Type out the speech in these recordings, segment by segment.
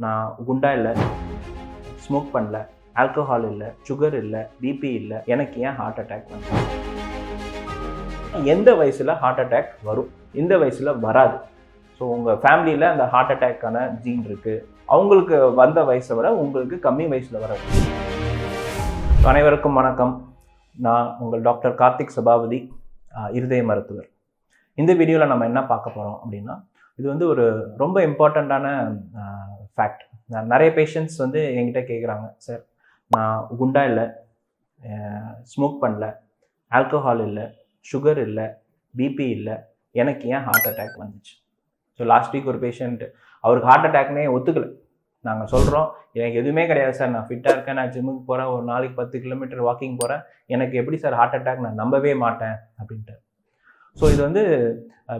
நான் குண்டா இல்லை, ஸ்மோக் பண்ணல, ஆல்கஹால் இல்லை, சுகர் இல்லை, பிபி இல்லை, எனக்கு ஏன் ஹார்ட் அட்டாக் வந்து? எந்த வயசில் ஹார்ட் அட்டாக் வரும், இந்த வயசில் வராது. ஸோ உங்கள் ஃபேமிலியில் அந்த ஹார்ட் அட்டாக்கான ஜீன் இருக்குது. அவங்களுக்கு வந்த வயசை விட உங்களுக்கு கம்மி வயசில் வராது. அனைவருக்கும் வணக்கம். நான் உங்கள் டாக்டர் கார்த்திக் சபாபதி, இருதய மருத்துவர். இந்த வீடியோவில் நம்ம என்ன பார்க்க போகிறோம் அப்படின்னா, இது வந்து ஒரு ரொம்ப இம்பார்ட்டண்ட்டான ஃபேக்ட். நிறைய பேஷண்ட்ஸ் வந்து என்கிட்ட கேட்குறாங்க, சார் நான் குண்டா இல்லை, ஸ்மோக் பண்ணல, ஆல்கஹால் இல்லை, சுகர் இல்லை, பிபி இல்லை, எனக்கு ஏன் ஹார்ட் அட்டாக் வந்துச்சு? ஸோ லாஸ்ட் வீக் ஒரு பேஷண்ட், அவருக்கு ஹார்ட் அட்டாக்னே ஒத்துக்கலை. நாங்கள் சொல்கிறோம், எனக்கு எதுவுமே கிடையாது சார், நான் ஃபிட்டாக இருக்கேன், நான் ஜிம்முக்கு போகிறேன், ஒரு நாளைக்கு 10 கிலோமீட்டர் வாக்கிங் போகிறேன், எனக்கு எப்படி சார் ஹார்ட் அட்டாக், நான் நம்பவே மாட்டேன் அப்படின்ட்டு. ஸோ இது வந்து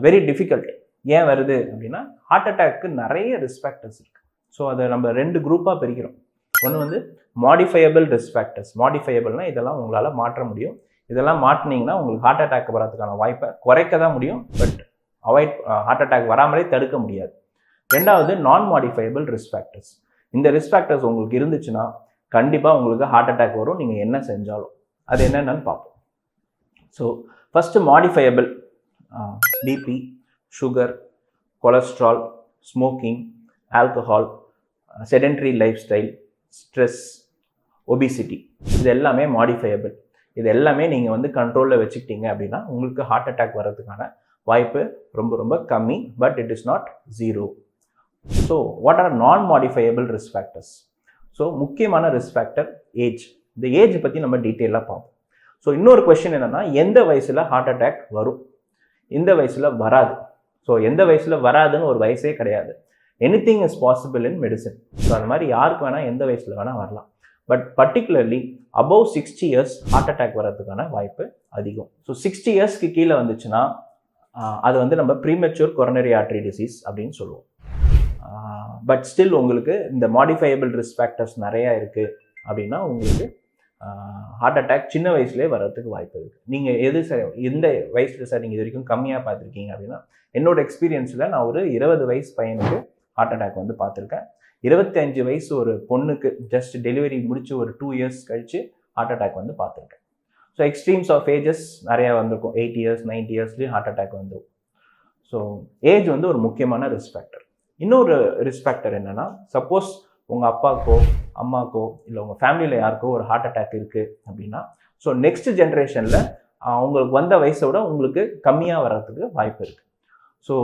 வெரி டிஃபிகல்ட். ஏன் வருது அப்படின்னா, ஹார்ட் அட்டாக்கு நிறைய ரிஸ்க் ஃபேக்டர்ஸ் இருக்குது. ஸோ அதை நம்ம 2 குரூப்பாக பிரிக்கிறோம். ஒன்று வந்து மாடிஃபையபிள் ரிஸ்க் ஃபேக்டர்ஸ். மாடிஃபையபிள்னால் இதெல்லாம் உங்களால் மாற்ற முடியும். இதெல்லாம் மாற்றினீங்கன்னா உங்களுக்கு ஹார்ட் அட்டாக் வரதுக்கான வாய்ப்பை குறைக்க தான் முடியும், பட் அவாய்ட் ஹார்ட் அட்டாக் வராமலே தடுக்க முடியாது. ரெண்டாவது நான் மாடிஃபையபிள் ரிஸ்க் ஃபேக்டர்ஸ். இந்த ரிஸ்க் ஃபேக்டர்ஸ் உங்களுக்கு இருந்துச்சுன்னா கண்டிப்பாக உங்களுக்கு ஹார்ட் அட்டாக் வரும், நீங்கள் என்ன செஞ்சாலும். அது என்னென்னு பார்ப்போம். So first modifiable: BP, sugar, cholesterol, smoking, alcohol, sedentary lifestyle, stress, obesity. இது எல்லாமே மாடிஃபையபிள். இது எல்லாமே நீங்கள் வந்து கண்ட்ரோலில் வச்சுக்கிட்டீங்க அப்படின்னா உங்களுக்கு ஹார்ட் அட்டாக் வர்றதுக்கான வாய்ப்பு ரொம்ப ரொம்ப கம்மி, but it is not zero. So what are நான் மாடிஃபையபிள் ரிஸ்க் ஃபேக்டர்ஸ்? ஸோ முக்கியமான ரிஸ்க் ஃபேக்டர் ஏஜ். இந்த ஏஜ் பற்றி நம்ம டீட்டெயிலாக பார்ப்போம். ஸோ இன்னொரு கொஸ்டின் என்னென்னா, எந்த வயசில் ஹார்ட் அட்டாக் வரும், இந்த வயசில் வராது. ஸோ எந்த வயசில் வராதுன்னு ஒரு வயசே கிடையாது. Anything is possible in medicine. So அது மாதிரி யாருக்கு வேணால் எந்த வயசில் வேணால் வரலாம். But particularly above 60 years heart attack வர்றதுக்கான வாய்ப்பு அதிகம். ஸோ 60 இயர்ஸ்க்கு கீழே வந்துச்சுன்னா அது வந்து நம்ம ப்ரீமெச்சூர் கொரோனரி ஆர்டரி டிசீஸ் அப்படின்னு சொல்லுவோம். பட் ஸ்டில் உங்களுக்கு இந்த மாடிஃபையபிள் ரிஸ்க் ஃபேக்டர்ஸ் நிறையா இருக்குது அப்படின்னா உங்களுக்கு ஹார்ட் அட்டாக் சின்ன வயசுலேயே வர்றதுக்கு வாய்ப்பு இருக்குது. நீங்கள் எது சார், எந்த வயசில் சார் நீங்கள் இது வரைக்கும் கம்மியாக பார்த்துருக்கீங்க அப்படின்னா, என்னோட எக்ஸ்பீரியன்ஸில் நான் ஒரு 20 வயசு பையனுக்கு ஹார்ட் அட்டாக் வந்து பார்த்துருக்கேன். 25 வயசு ஒரு பொண்ணுக்கு ஜஸ்ட் டெலிவரி முடிச்சு ஒரு 2 இயர்ஸ் கழித்து ஹார்ட் அட்டாக் வந்து பார்த்துருக்கேன். ஸோ எக்ஸ்ட்ரீம்ஸ் ஆஃப் ஏஜஸ் நிறையா வந்திருக்கும். 80 இயர்ஸ் 90 இயர்ஸ்லேயும் ஹார்ட் அட்டாக் வந்துடும். ஸோ ஏஜ் வந்து ஒரு முக்கியமான ரிஸ்க் ஃபேக்டர். இன்னொரு ரிஸ்க் ஃபேக்டர் என்னென்னா, சப்போஸ் உங்கள் அப்பாக்கோ அம்மாக்கோ இல்லை உங்கள் ஃபேமிலியில் யாருக்கோ ஒரு ஹார்ட் அட்டாக் இருக்குது அப்படின்னா, ஸோ நெக்ஸ்ட் ஜென்ரேஷனில் அவங்களுக்கு வந்த வயசை விட உங்களுக்கு கம்மியாக வர்றதுக்கு வாய்ப்பு இருக்குது. ஸோ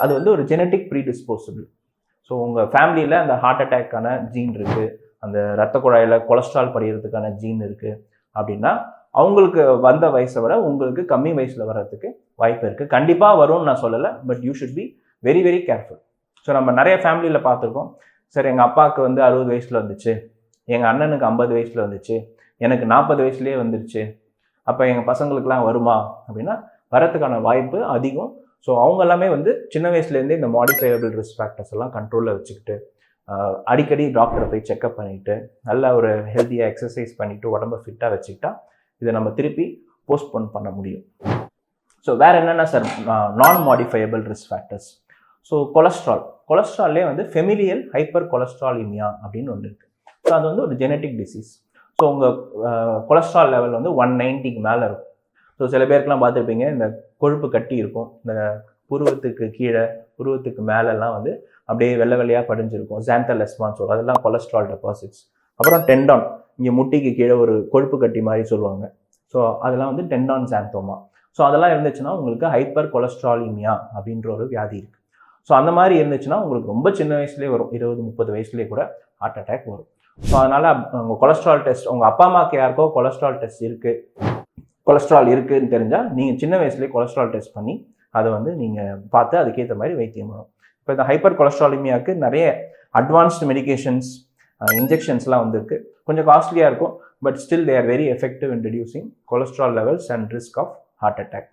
அது வந்து ஒரு ஜெனட்டிக் ப்ரீடிஸ்போசபிள். ஸோ உங்கள் ஃபேமிலியில் அந்த ஹார்ட் அட்டாக்கான ஜீன் இருக்குது, அந்த ரத்த குழாயில் கொலஸ்ட்ரால் படிகிறதுக்கான ஜீன் இருக்குது அப்படின்னா, அவங்களுக்கு வந்த வயசை விட உங்களுக்கு கம்மி வயசில் வர்றதுக்கு வாய்ப்பு இருக்குது. கண்டிப்பாக வரும்னு நான் சொல்லலை, but you should be very very careful. So நம்ம நிறைய ஃபேமிலியில் பார்த்துருக்கோம், சார் எங்கள் அப்பாவுக்கு வந்து 60 வயசில் வந்துச்சு, எங்கள் அண்ணனுக்கு 50 வயசில் வந்துச்சு, எனக்கு 40 வயசுலேயே வந்துருச்சு, அப்போ எங்கள் பசங்களுக்கெலாம் வருமா அப்படின்னா வரத்துக்கான வாய்ப்பு அதிகம். ஸோ அவங்க எல்லாமே வந்து சின்ன வயசுலேருந்தே இந்த மாடிஃபையபிள் ரிஸ்க் ஃபேக்டர்ஸ் எல்லாம் கண்ட்ரோலில் வச்சுக்கிட்டு அடிக்கடி டாக்டரை போய் செக்அப் பண்ணிவிட்டு நல்ல ஒரு ஹெல்த்தியாக எக்ஸசைஸ் பண்ணிவிட்டு உடம்பை ஃபிட்டாக வச்சுக்கிட்டா இதை நம்ம திருப்பி போஸ்ட்போன் பண்ண முடியும். ஸோ வேறு என்னென்ன சார் நான் மாடிஃபையபிள் ரிஸ்க் ஃபேக்டர்ஸ்? ஸோ கொலஸ்ட்ரால்லே வந்து ஃபெமிலியல் ஹைப்பர் கொலஸ்ட்ராலிமியா அப்படின்னு ஒன்று இருக்குது. ஸோ அது வந்து ஒரு ஜெனட்டிக் டிசீஸ். ஸோ உங்கள் கொலஸ்ட்ரால் லெவல் வந்து 190க்கு மேலே இருக்கும். ஸோ சில பேருக்குலாம் பார்த்துருப்பீங்க, இந்த கொழுப்பு கட்டி இருக்கும், இந்த புருவத்துக்கு கீழே புருவத்துக்கு மேலெல்லாம் வந்து அப்படியே வெள்ளை வெள்ளையாக படிஞ்சிருக்கும், ஜாந்தல் எஸ்மான்னு சொல்லுவோம், அதெல்லாம் கொலஸ்ட்ரால் டெபாசிட்ஸ். அப்புறம் டெண்டான், இங்கே முட்டிக்கு கீழே ஒரு கொழுப்பு கட்டி மாதிரி சொல்லுவாங்க, ஸோ அதெல்லாம் வந்து டெண்டான் சாந்தோமா. ஸோ அதெல்லாம் இருந்துச்சுன்னா உங்களுக்கு ஹைப்பர் கொலஸ்ட்ராலிமியா அப்படின்ற ஒரு வியாதி இருக்குது. ஸோ அந்த மாதிரி இருந்துச்சுன்னா உங்களுக்கு ரொம்ப சின்ன வயசுலேயே வரும், 20-30 வயசுலேயே கூட ஹார்ட் அட்டாக் வரும். ஸோ அதனால் உங்கள் கொலஸ்ட்ரால் டெஸ்ட், உங்கள் அப்பா அம்மாவுக்கு யாருக்கோ கொலஸ்ட்ரால் டெஸ்ட் கொலஸ்ட்ரால் இருக்குதுன்னு தெரிஞ்சால் நீங்கள் சின்ன வயசுலேயே கொலஸ்ட்ரால் டெஸ்ட் பண்ணி அதை வந்து நீங்கள் பார்த்து அதுக்கேற்ற மாதிரி வைத்தியம் வரும். இப்போ இந்த ஹைப்பர் கொலஸ்ட்ராலிமியாவுக்கு நிறைய அட்வான்ஸ்டு மெடிகேஷன்ஸ், இன்ஜெக்ஷன்ஸ்லாம் வந்துருக்கு. கொஞ்சம் காஸ்ட்லியாக இருக்கும், but still they are very effective in reducing cholesterol levels and risk of heart attack.